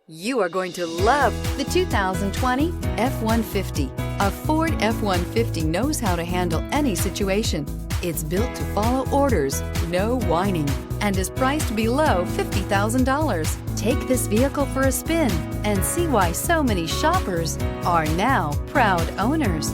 You are going to love the 2020 F-150. A Ford F-150 knows how to handle any situation. It's built to follow orders, no whining, and is priced below $50,000. Take this vehicle for a spin and see why so many shoppers are now proud owners.